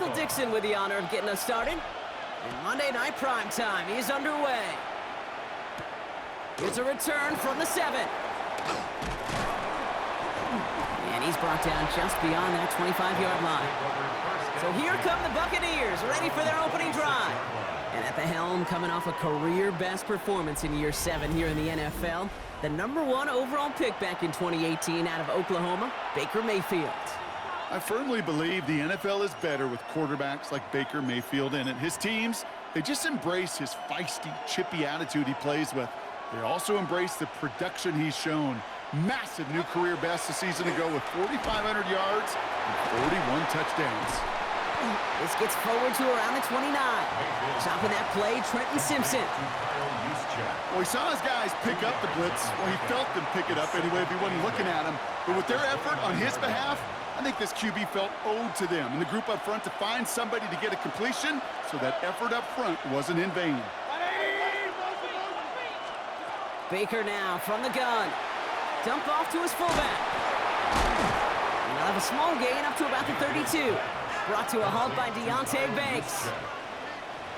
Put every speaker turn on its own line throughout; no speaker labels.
Michael Dixon with the honor of getting us started. And Monday Night Primetime is underway. Here's a return from the 7. And he's brought down just beyond that 25-yard line. So here come the Buccaneers, ready for their opening drive. And at the helm, coming off a career-best performance in year 7 here in the NFL, the #1 overall pick back in 2018 out of Oklahoma, Baker Mayfield.
I firmly believe the NFL is better with quarterbacks like Baker Mayfield in it. His teams, they just embrace his feisty, chippy attitude he plays with. They also embrace the production he's shown. Massive new career best a season ago with 4,500 yards and 41 touchdowns.
This gets forward to around the 29. Chopping that play, Trenton Simpson.
Well, he saw his guys pick up the blitz. Well, he felt them pick it up anyway if he wasn't looking at him. But with their effort on his behalf, I think this QB felt owed to them and the group up front to find somebody to get a completion, so that effort up front wasn't in vain.
Baker now from the gun. Dump off to his fullback. And he'll have a small gain up to about the 32. Brought to a halt by Deontay Banks.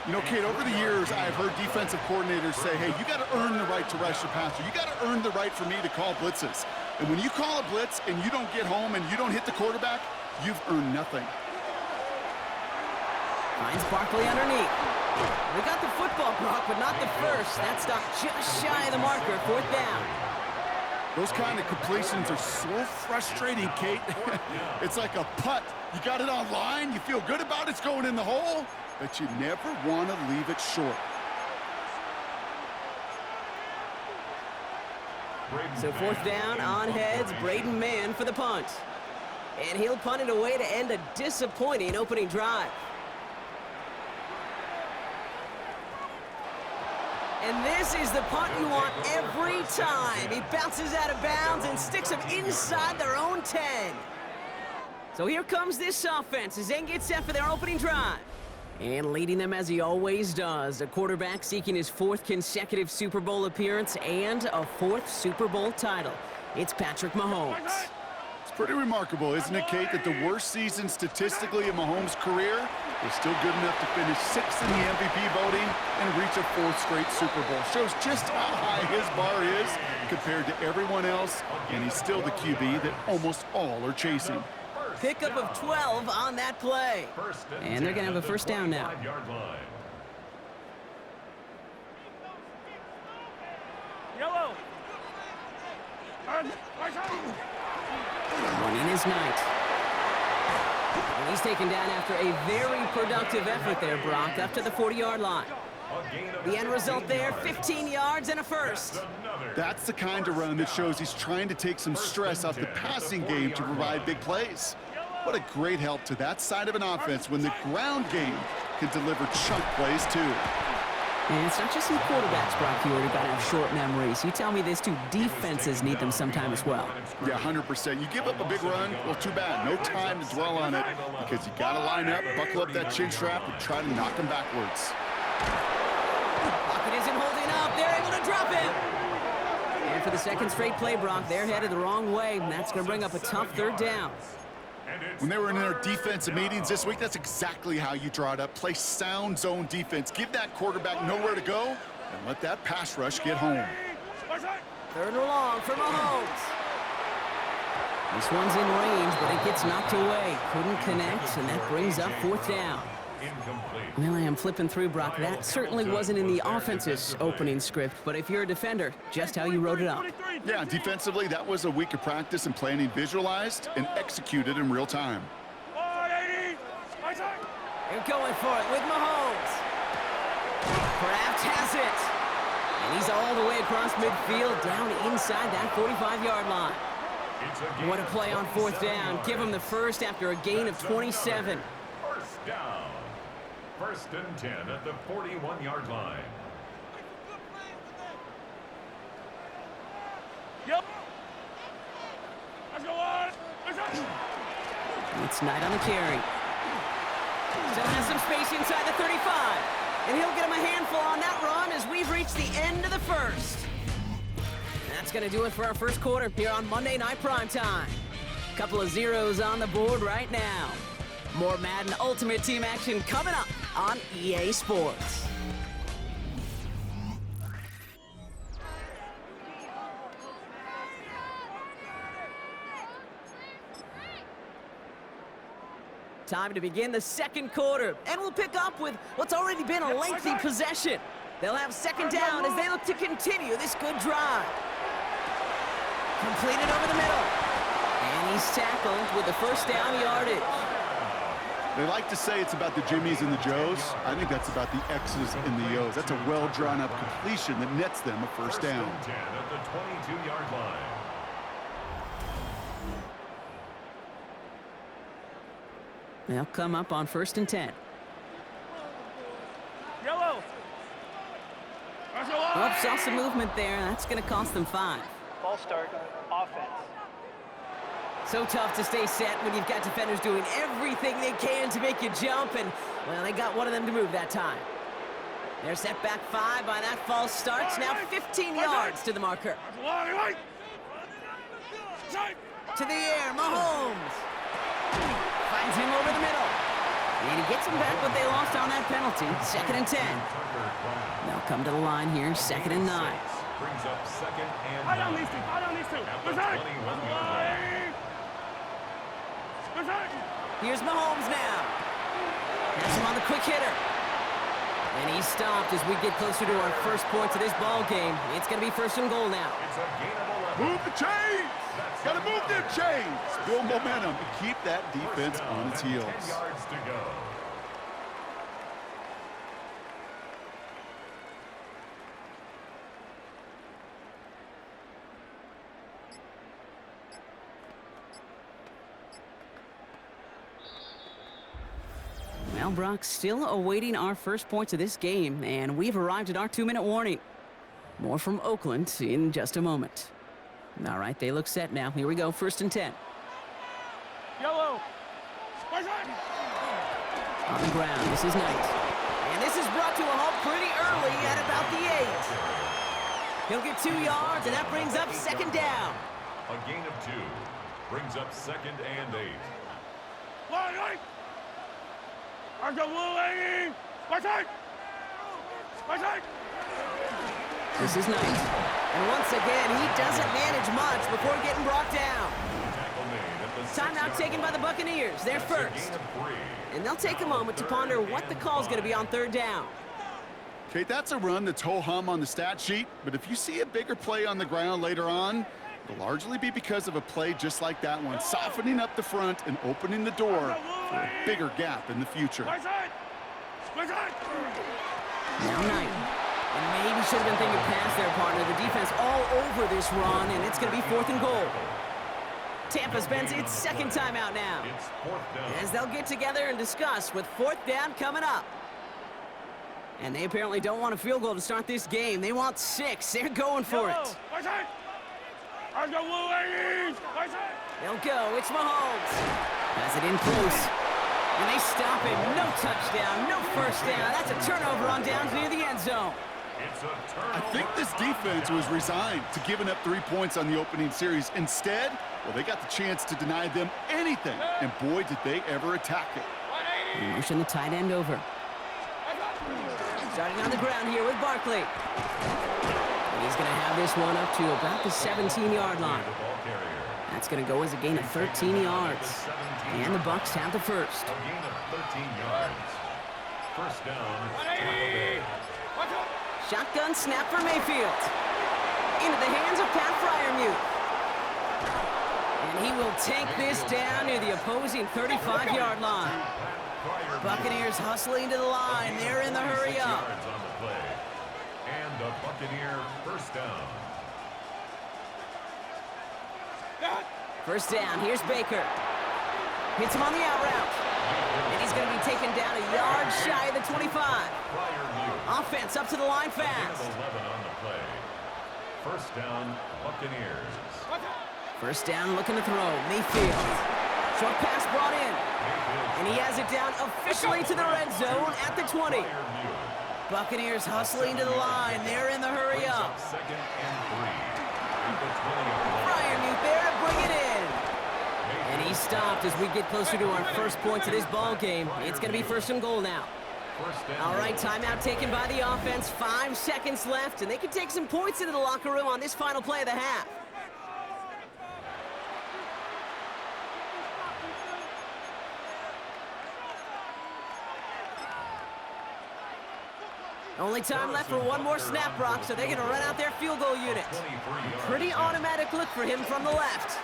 You know, Kate, over the years, I've heard defensive coordinators say, hey, you got to earn the right to rush the passer. You got to earn the right for me to call blitzes. And when you call a blitz and you don't get home and you don't hit the quarterback, you've earned nothing.
Finds Barkley underneath. We got the football, Brock, but not the first. That stopped just shy of the marker, 4th down.
Those kind of completions are so frustrating, Kate. It's like a putt. You got it on line, you feel good about it's going in the hole, but you never want to leave it short.
So 4th down, on heads, Braden Mann for the punt. And he'll punt it away to end a disappointing opening drive. And this is the punt you want every time. He bounces out of bounds and sticks them inside their own 10. So here comes this offense as they get set for their opening drive. And leading them as he always does, a quarterback seeking his 4th consecutive Super Bowl appearance and a 4th Super Bowl title. It's Patrick Mahomes.
It's pretty remarkable, isn't it, Kate, that the worst season statistically in Mahomes' career is still good enough to finish 6th in the MVP voting and reach a 4th straight Super Bowl. Shows just how high his bar is compared to everyone else, and he's still the QB that almost all are chasing.
Pickup of 12 on that play. And they're going to have a 1st down now.
Yellow.
One in his night. And he's taken down after a very productive effort there, Brock, up to the 40-yard line. The end result there, 15 yards and a 1st.
That's the kind of run that shows he's trying to take some stress off the passing game to provide big plays. What a great help to that side of an offense when the ground game can deliver chunk plays too.
And it's not just some quarterbacks, Brock, you already got to have short memories. You tell me this too, defenses need them sometime as well.
Yeah, 100%. You give up a big run, well, too bad. No time to dwell on it because you got to line up, buckle up that chin strap, and try to knock him backwards.
Pocket isn't holding up. They're able to drop him. And for the 2nd straight play, Brock, they're headed the wrong way, and that's going to bring up a tough 3rd down.
When they were in their defensive meetings this week, that's exactly how you draw it up. Play sound zone defense. Give that quarterback nowhere to go, and let that pass rush get home.
3rd and long for Mahomes. This one's in range, but it gets knocked away. Couldn't connect, and that brings up 4th down. Well, I am flipping through, Brock. That certainly wasn't in the offense's opening script, but if you're a defender, just how you wrote it up.
Yeah, defensively, that was a week of practice and planning visualized and executed in real time.
They're going for it with Mahomes. Kraft has it. And he's all the way across midfield, down inside that 45-yard line. What a play on 4th down. Give him the 1st after a gain of 27.
1st down. 1st and 10 at the 41-yard line.
Yep. Let's go on.
It's Knight on the carry. Still has some space inside the 35. And he'll get him a handful on that run as we've reached the end of the 1st. That's going to do it for our 1st quarter here on Monday Night Primetime. Couple of zeros on the board right now. More Madden Ultimate Team action coming up on EA Sports. Time to begin the second quarter, and we'll pick up with what's already been a lengthy possession. They'll have second down as they look to continue this good drive. Completed over the middle. And he's tackled with the first down yardage.
They like to say it's about the Jimmies and the Joes. I think that's about the X's and the O's. That's a well-drawn-up completion that nets them a first down.
10 at the 22-yard line.
They'll come up on 1st and 10.
Yellow.
Oh, saw some movement there. That's going to cost them 5.
Ball start, offense.
So tough to stay set when you've got defenders doing everything they can to make you jump, and, well, they got one of them to move that time. They're set back 5 by that false start. Now 15 yards to the marker. To the air, Mahomes. Finds him over the middle. And he gets him back what they lost on that penalty. 2nd and 10. They'll come to the line here, 2nd and 9.
Brings up 2nd and 9.
I don't need to.
At the 21-yard line.
Here's Mahomes now. Has him on the quick hitter. And he's stopped as we get closer to our first points of this ball game. It's going to be 1st and goal now.
It's a gain of 11.
Move the chains! Got to move them chains! Build momentum and keep that defense on its heels.
10 yards to go.
Well, Brock, still awaiting our first points of this game, and we've arrived at our 2-minute warning. More from Oakland in just a moment. All right, they look set now. Here we go, 1st and 10.
Yellow.
On the ground, this is Knight. And this is brought to a halt pretty early at about the 8. He'll get 2 yards, and that brings up 2nd down.
A gain of 2. Brings up 2nd and 8.
This is Knight. And once again, he doesn't manage much before getting brought down.
Tackle made at the
Timeout
6-yard
taken by the
line.
Buccaneers. They're
That's a
first.
gain of 3.
And they'll take a moment to ponder what the call's going to be on 3rd down.
Kate, that's a run that's ho-hum on the stat sheet, but if you see a bigger play on the ground later on, it'll largely be because of a play just like that one, softening up the front and opening the door for a bigger gap in the future.
Now Knight. And maybe should have been thinking past their partner. The defense all over this run, and it's going to be 4th and goal. Tampa spends its 2nd timeout now,
It's 4th down.
as they'll get together and discuss with 4th down coming up. And they apparently don't want a field goal to start this game. They want 6. They're going for it. They'll go. It's Mahomes. Has it in close. And they stop him. No touchdown, no first down. That's a turnover on downs near the end zone.
It's a turnover.
I think this defense was resigned to giving up 3 points on the opening series. Instead, well, they got the chance to deny them anything, and boy, did they ever attack it.
They motion the tight end over. Starting on the ground here with Barkley. And he's going to have this one up to about the 17-yard line.
The ball carrier.
That's going to go as a gain of 13 yards. And the Bucs have the first.
A gain of 13 yards. First down.
Shotgun snap for Mayfield. Into the hands of Pat Fryermuth. And he will take this down near the opposing 35-yard line. Buccaneers hustling to the line. They're in the hurry up.
Yards on the play. And the Buccaneer first down.
First down. Here's Baker. Hits him on the out route. And he's going to be taken down a yard shy of the 25.
Fryermuth.
Offense up to the line
Gain of
fast.
11 on the play. First down, Buccaneers.
First down, looking to throw. Mayfield. Short pass brought in. And he has it down officially to the red zone at the 20.
Fryermuth.
Buccaneers hustling to the line. They're in the hurry up.
Second and 3. At the 20-yard line.
Fryermuth there to bring it in. And And he stopped as we get closer to our first points of this ball game. It's going to be first and goal now. All right, timeout taken by the offense. 5 seconds left, and they can take some points into the locker room on this final play of the half. Only time left for one more snap, Brock, so they're going to run out their field goal unit. Pretty automatic look for him from the left.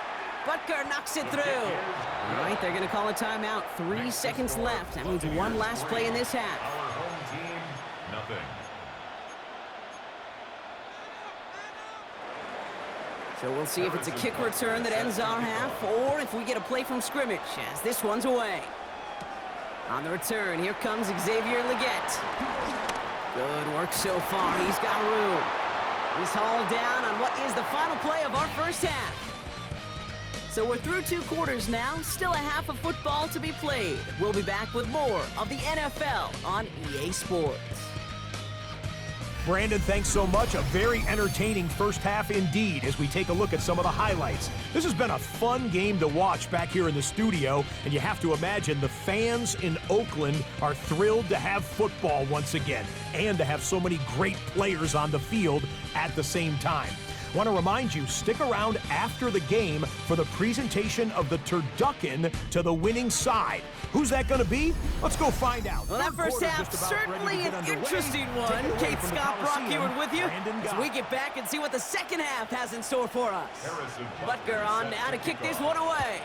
Butker knocks it through. All right, they're going to call a timeout. 3 seconds left. That means one last play in this half.
Our home team, nothing.
So we'll see if it's a kick return that ends our half, or if we get a play from scrimmage, as this one's away. On the return, here comes Xavier Leggett. Good work so far. He's got room. He's hauled down on what is the final play of our first half. So we're through 2 quarters now. Still a half of football to be played. We'll be back with more of the NFL on EA Sports.
Brandon, thanks so much. A very entertaining first half indeed as we take a look at some of the highlights. This has been a fun game to watch back here in the studio, and you have to imagine the fans in Oakland are thrilled to have football once again and to have so many great players on the field at the same time. I want to remind you, stick around after the game for the presentation of the turducken to the winning side. Who's that going to be? Let's go find out.
Well, that first half, certainly an interesting one. Kate Scott, Brock Ewart with you as we get back and see what the second half has in store for us. Butker on now to kick this one away.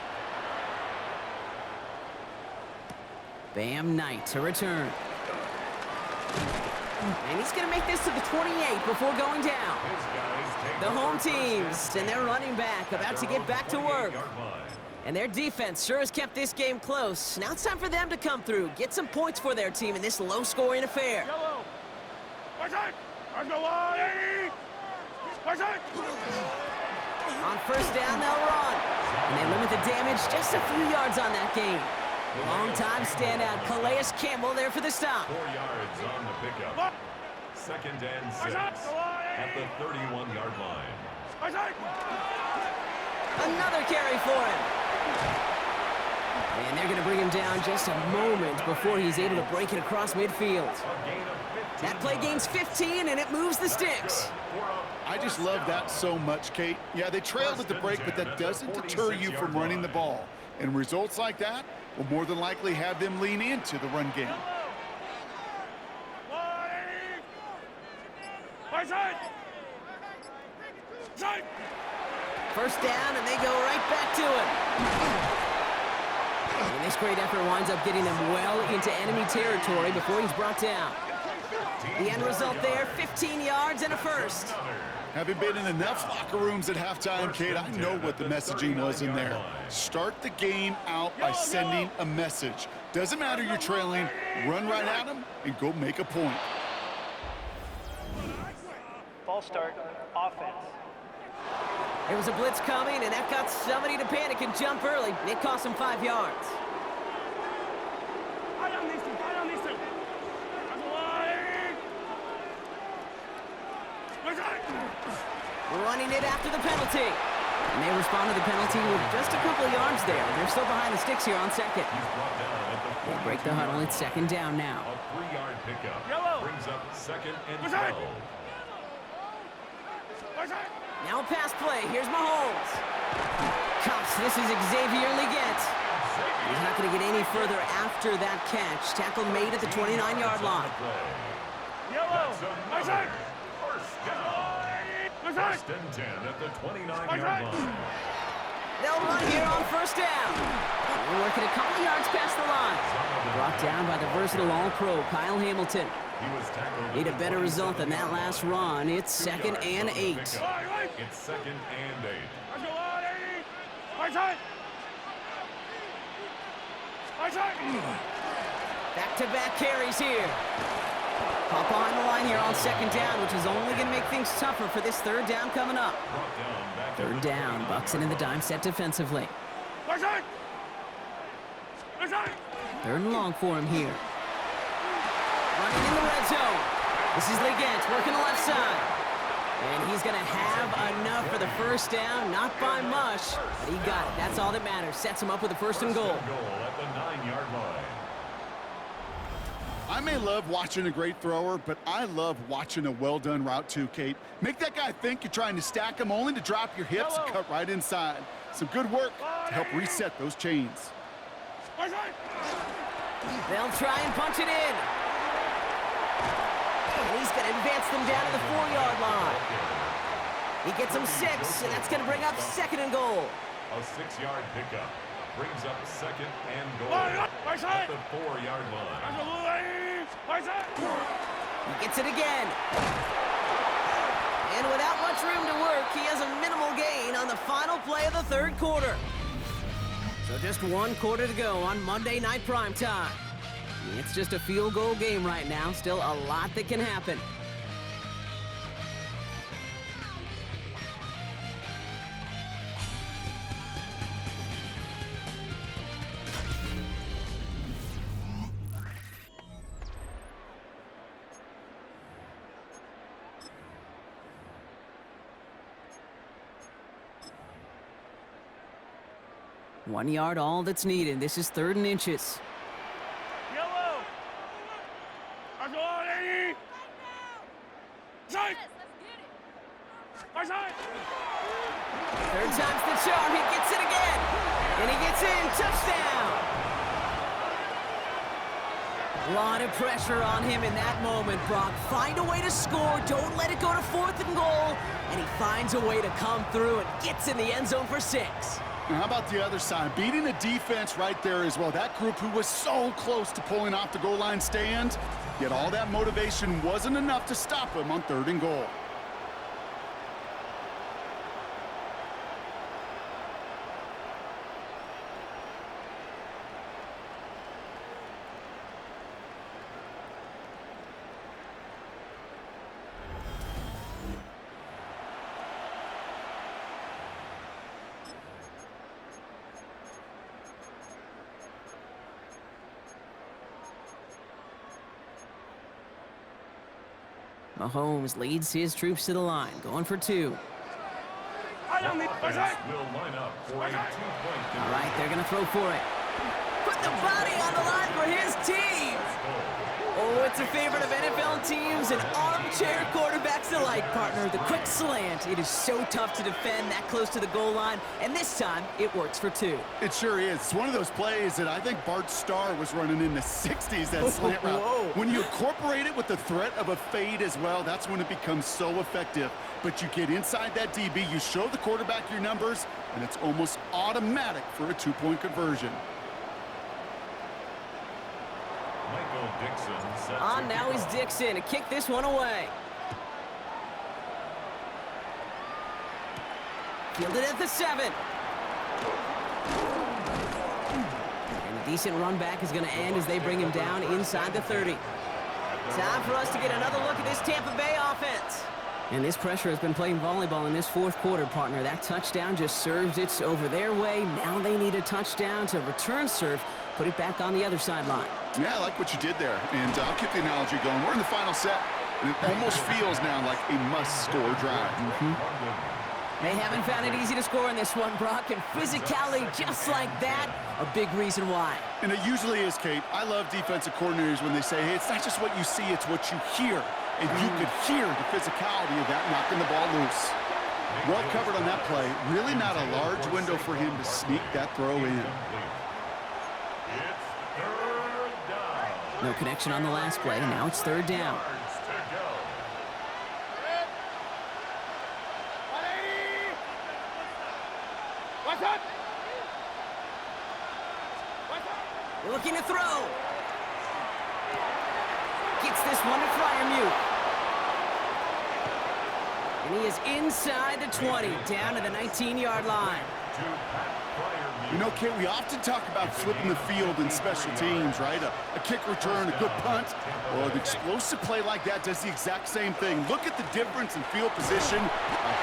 Bam Knight to return. And he's going to make this to the 28 before going down. The home teams and their running back about to get back to work. And their defense sure has kept this game close. Now it's time for them to come through, get some points for their team in this low-scoring affair. On first down, they'll run. And they limit the damage just a few yards on that game. Long-time standout Calais Campbell there for the stop.
4 yards on the pickup. 2nd and 6 at the 31-yard line.
Another carry for him. And they're going to bring him down just a moment before he's able to break it across midfield. That play gains 15, and it moves the sticks.
I just love that so much, Kate. Yeah, they trailed at the break, but that doesn't deter you from running the ball. And results like that will more than likely have them lean into the run game.
First down, and they go right back to it. And this great effort winds up getting them well into enemy territory before he's brought down. The end result there, 15 yards and a first.
Having been in enough locker rooms at halftime, Kate, I know what the messaging was in there. Start the game out by sending a message. Doesn't matter you're trailing, run right at them and go make a point.
False start, offense.
There was a blitz coming, and that got somebody to panic and jump early. It cost him 5 yards. Running it after the penalty. And they respond to the penalty with just a couple of yards there. They're still behind the sticks here on second. They break the huddle. It's second down now.
A 3-yard pickup brings up 2nd and 12.
Now a pass play. Here's Mahomes. Cuffs. This is Xavier Leggett. He's not going to get any further after that catch. Tackle made at the 29-yard line.
First and 10 at the 29-yard line.
They'll run here on first down. We're working a couple of yards past the line. Brought down by the versatile All-Pro, Kyle Hamilton. Need a better result than that last run. It's 2nd and 8.
It's 2nd and 8.
Back-to-back carries here. Pop behind the line here on second down, which is only going to make things tougher for this third down coming up. Third down, Bucks in the dime set defensively. Third and long for him here. Running in the red zone. This is Leggett working the left side. And he's going to have enough for the first down. Not by much, but he got it. That's all that matters. Sets him up with a first and goal.
First and goal at the 9-yard line.
I may love watching a great thrower, but I love watching a well-done route too, Kate. Make that guy think you're trying to stack him, only to drop your hips and cut right inside. Some good work to help reset those chains.
They'll try and punch it in. And he's going to advance them down to the 4-yard line. He gets them 6, and that's going to bring up second and goal.
A 6-yard pickup brings up second and goal at the 4-yard line.
He gets it again. And without much room to work, he has a minimal gain on the final play of the third quarter. So just 1 quarter to go on Monday Night Primetime. It's just a field goal game right now. Still a lot that can happen. One yard, all that's needed. This is 3rd and inches.
Yellow.
Third time's the charm. He gets it again. And he gets in. Touchdown. A lot of pressure on him in that moment, Brock. Find a way to score. Don't let it go to 4th and goal. And he finds a way to come through and gets in the end zone for 6.
Now, how about the other side? Beating the defense right there as well. That group who was so close to pulling off the goal line stand, yet all that motivation wasn't enough to stop him on 3rd and goal.
Mahomes leads his troops to the line, going for 2.
Offense will line up for a 2-point
All right, they're going to throw for it. Put the body on the line for his team. Oh, it's a favorite of NFL teams and armchair quarterbacks alike, partner. The quick slant. It is so tough to defend that close to the goal line, and this time it works for 2.
It sure is. It's one of those plays that I think Bart Starr was running in the 60s, that slant route.
Whoa.
When you incorporate it with the threat of a fade as well, that's when it becomes so effective. But you get inside that DB, you show the quarterback your numbers, and it's almost automatic for a 2-point conversion.
Michael Dixon sets
On
a
now is
kickoff.
Dixon to kick this one away. Fielded at the 7. And a decent run back is going to end as they bring him down inside the 30. Time for us to get another look at this Tampa Bay offense. And this pressure has been playing volleyball in this 4th quarter, partner. That touchdown just serves it over their way. Now they need a touchdown to return serve, put it back on the other sideline.
Yeah, I like what you did there. And I'll keep the analogy going. We're in the final set, and it almost feels now like a must-score drive.
They haven't found it easy to score in this one, Brock, and physicality just like that, a big reason why.
And it usually is, Kate. I love defensive coordinators when they say, hey, it's not just what you see, it's what you hear. And you could hear the physicality of that knocking the ball loose. Well covered on that play. Really not a large window for him to sneak that throw in.
It's 3rd down.
No connection on the last play. Now it's 3rd down.
Yards to go.
Looking to throw. Gets this one to Fryermuth. And he is inside the 20, down to the 19-yard line.
You know, Kate, we often talk about flipping the field in special teams, right? A kick return, a good punt. Well, an explosive play like that does the exact same thing. Look at the difference in field position.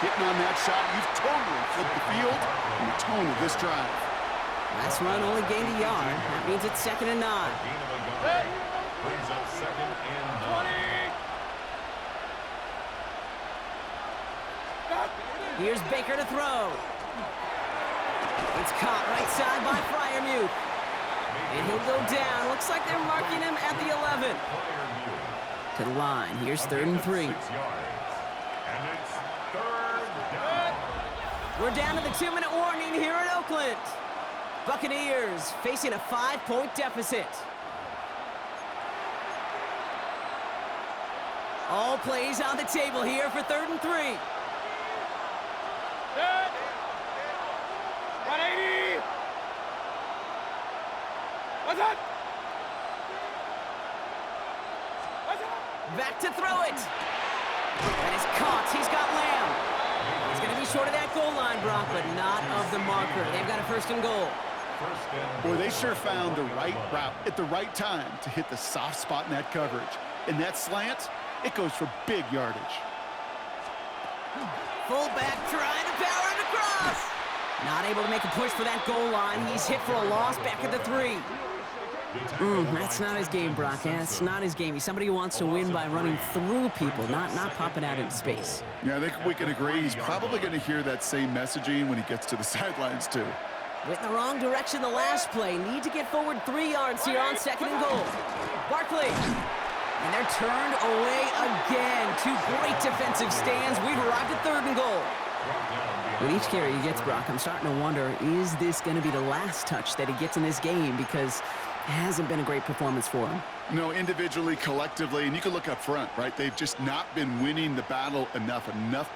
Hitting on that shot, you've totally flipped the field and the tone of this drive.
Last run only gained a yard. That means it's 2nd and 9.
Brings up 2nd and 9.
Here's Baker to throw. It's caught right side by Freiermuth. And he'll go down. Looks like they're marking him at the 11. To the line. Here's 3rd and 3.
And it's 3rd down.
We're down to the 2-minute warning here at Oakland. Buccaneers facing a 5-point deficit. All plays on the table here for 3rd and 3.
180. What's up?
Back to throw it. That is caught. He's got Lamb. He's going to be short of that goal line, Brock, but not of the marker. They've got a 1st and goal.
Boy, they sure found the right route at the right time to hit the soft spot in that coverage. And that slant, it goes for big yardage.
Fullback trying to power it across. Not able to make a push for that goal line. He's hit for a loss back at the 3. That's not his game, Brock. That's not his game. He's somebody who wants to win by running through people, not popping out into space.
Yeah, I think we can agree he's probably going to hear that same messaging when he gets to the sidelines, too.
Went in the wrong direction the last play. Need to get forward 3 yards here on 2nd and goal. Barkley. And they're turned away again. 2 great defensive stands. We've arrived at 3rd and goal. With each carry he gets, Brock, I'm starting to wonder, is this going to be the last touch that he gets in this game? Because it hasn't been a great performance for him.
No, individually, collectively, and you can look up front, right? They've just not been winning the battle enough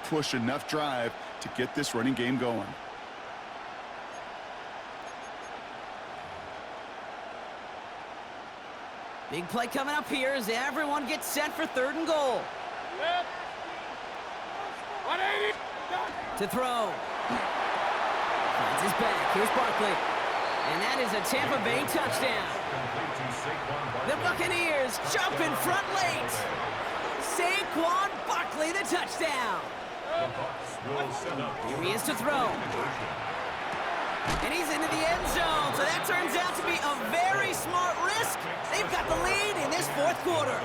push, enough drive to get this running game going.
Big play coming up here as everyone gets set for 3rd and goal.
180.
To throw. Finds his back. Here's Barkley. And that is a Tampa Bay touchdown. The Buccaneers jump in front late. Saquon Barkley, the touchdown. Here he is to throw. And he's into the end zone. So that turns out to be a very smart risk. They've got the lead in this 4th quarter.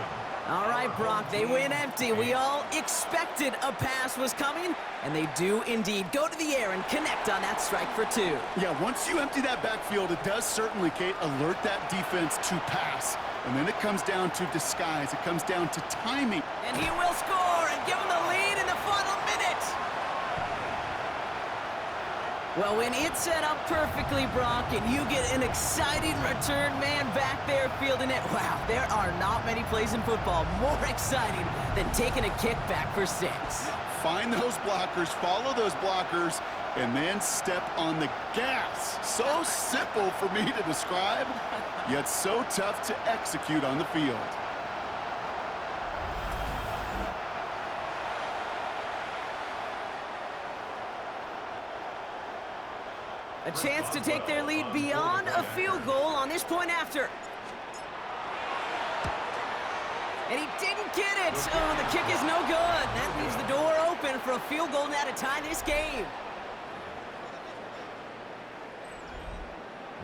All right, Brock, they win empty. We all expected a pass was coming, and they do indeed go to the air and connect on that strike for 2.
Yeah, once you empty that backfield, it does certainly, Kate, alert that defense to pass. And then it comes down to disguise. It comes down to timing.
And he will score and give him the lead in the final minute. Well, when it's set up perfectly, Brock, and you get an exciting return man back there fielding it, wow, there are not many plays in football more exciting than taking a kick back for 6.
Find those blockers, follow those blockers, and then step on the gas. So simple for me to describe, yet so tough to execute on the field.
A chance to take their lead beyond a field goal on this point after. And he didn't get it. Oh, the kick is no good. That leaves the door open for a field goal now to tie this game.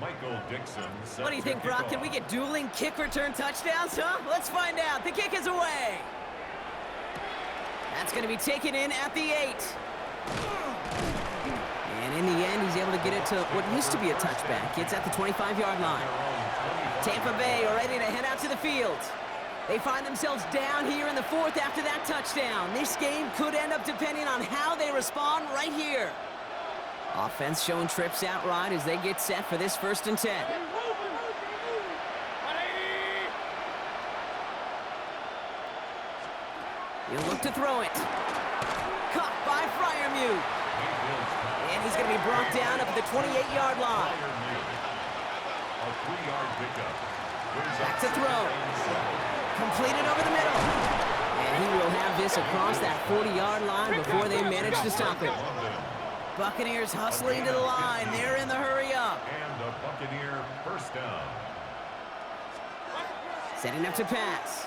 Michael Dixon.
What do you think, Brock? Can we get dueling kick return touchdowns, huh? Let's find out. The kick is away. That's going to be taken in at the 8. And in the end, he's able to get it to what used to be a touchback. It's at the 25-yard line. Tampa Bay are ready to head out to the field. They find themselves down here in the 4th after that touchdown. This game could end up depending on how they respond right here. Offense showing trips outright as they get set for this 1st and 10. He'll look to throw it. Caught by Freiermuth. And he's going to be brought down up at the 28-yard line.
A 3-yard pickup.
Back to throw. Completed over the middle. And he will have this across that 40-yard line before they manage to stop it. Buccaneers hustling to the line. They're in the hurry up.
And a Buccaneer 1st down.
Setting up to pass.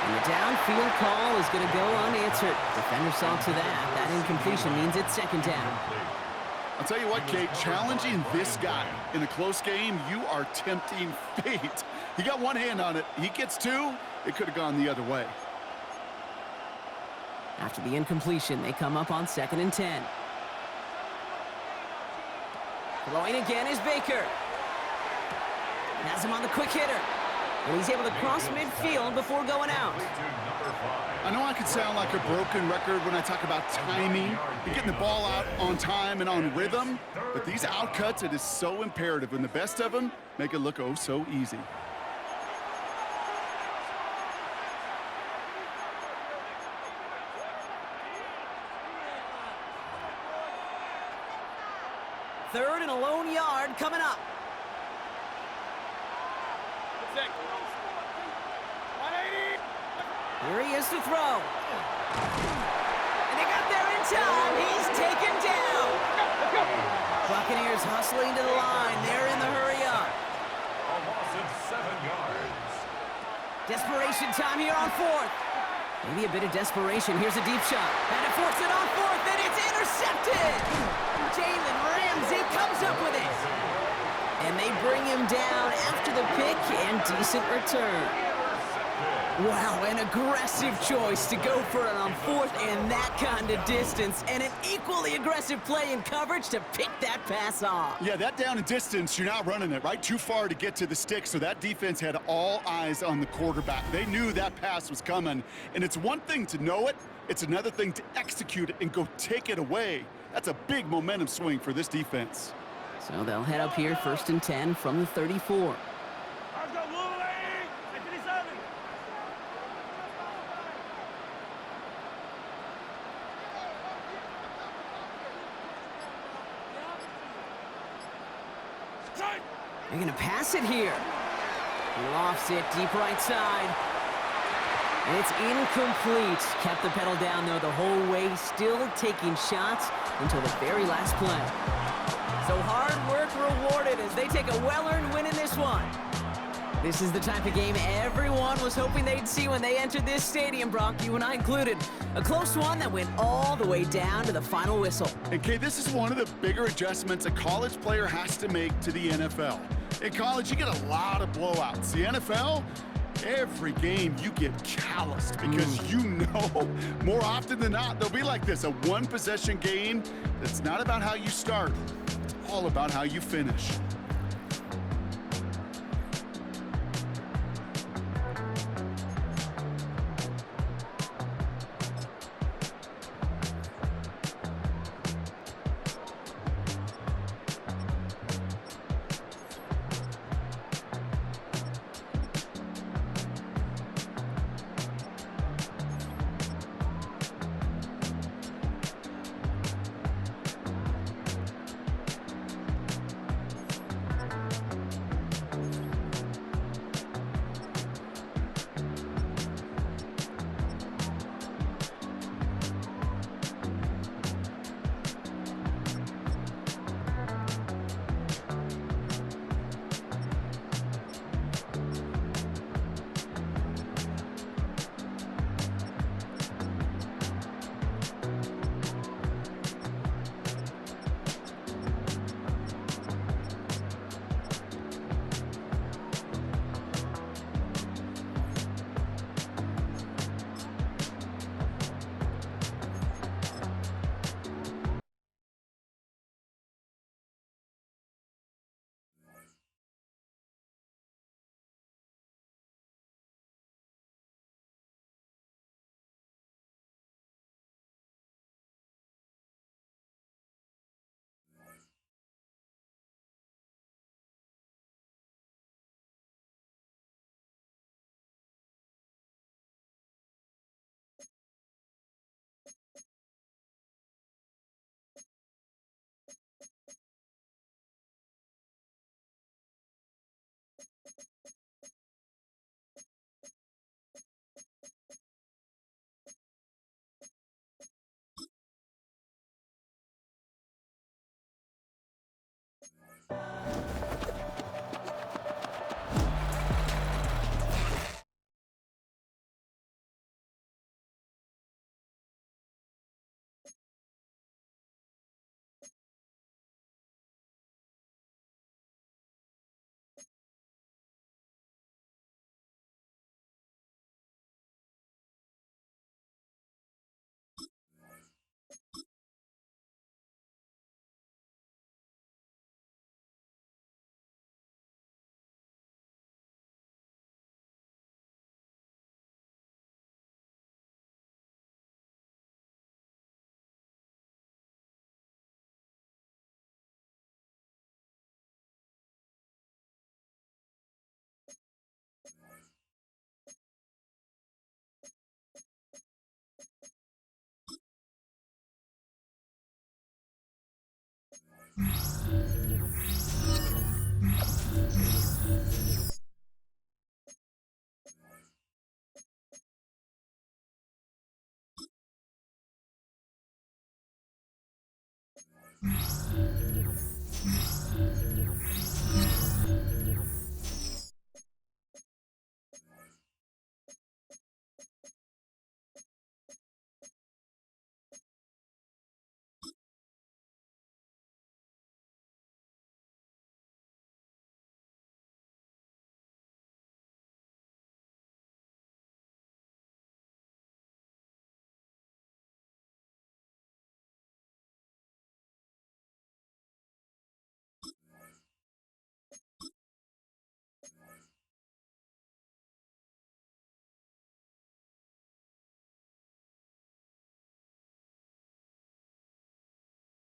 And the downfield call is going to go unanswered. Defender saw to that. That incompletion means it's 2nd down.
I'll tell you what, Kate, challenging this guy in a close game, you are tempting fate. He got one hand on it. He gets 2. It could have gone the other way.
After the incompletion, they come up on 2nd and 10. Throwing again is Baker. Has him on the quick hitter. And he's able to cross midfield before going out.
I know I could sound like a broken record when I talk about timing and getting the ball out on time and on rhythm, but these outcuts, it is so imperative, and the best of them make it look oh so easy.
Third and a lone yard coming up. Here he is to throw. And he got there in time. He's taken down. Buccaneers hustling to the line. They're in the hurry up.
A loss of 7 yards.
Desperation time here on 4th. Maybe a bit of desperation. Here's a deep shot. And it forces it on 4th, and it's intercepted. Jalen Ramsey comes up with it. And they bring him down after the pick and decent return. Wow, an aggressive choice to go for it on 4th and that kind of distance, and an equally aggressive play in coverage to pick that pass off.
Yeah, that down and distance, you're not running it, right? Too far to get to the stick, so that defense had all eyes on the quarterback. They knew that pass was coming, and it's one thing to know it, it's another thing to execute it and go take it away. That's a big momentum swing for this defense.
So they'll head up here 1st and 10 from the 34. They're going to pass it here. He lofts it deep right side. It's incomplete. Kept the pedal down, though, the whole way, still taking shots until the very last play. So hard work rewarded as they take a well-earned win in this one. This is the type of game everyone was hoping they'd see when they entered this stadium, Brock, you and I included. A close one that went all the way down to the final whistle.
And Kay, this is one of the bigger adjustments a college player has to make to the NFL. In college, you get a lot of blowouts. The NFL, every game you get calloused because you know more often than not they'll be like this, a one-possession game that's not about how you start, it's all about how you finish.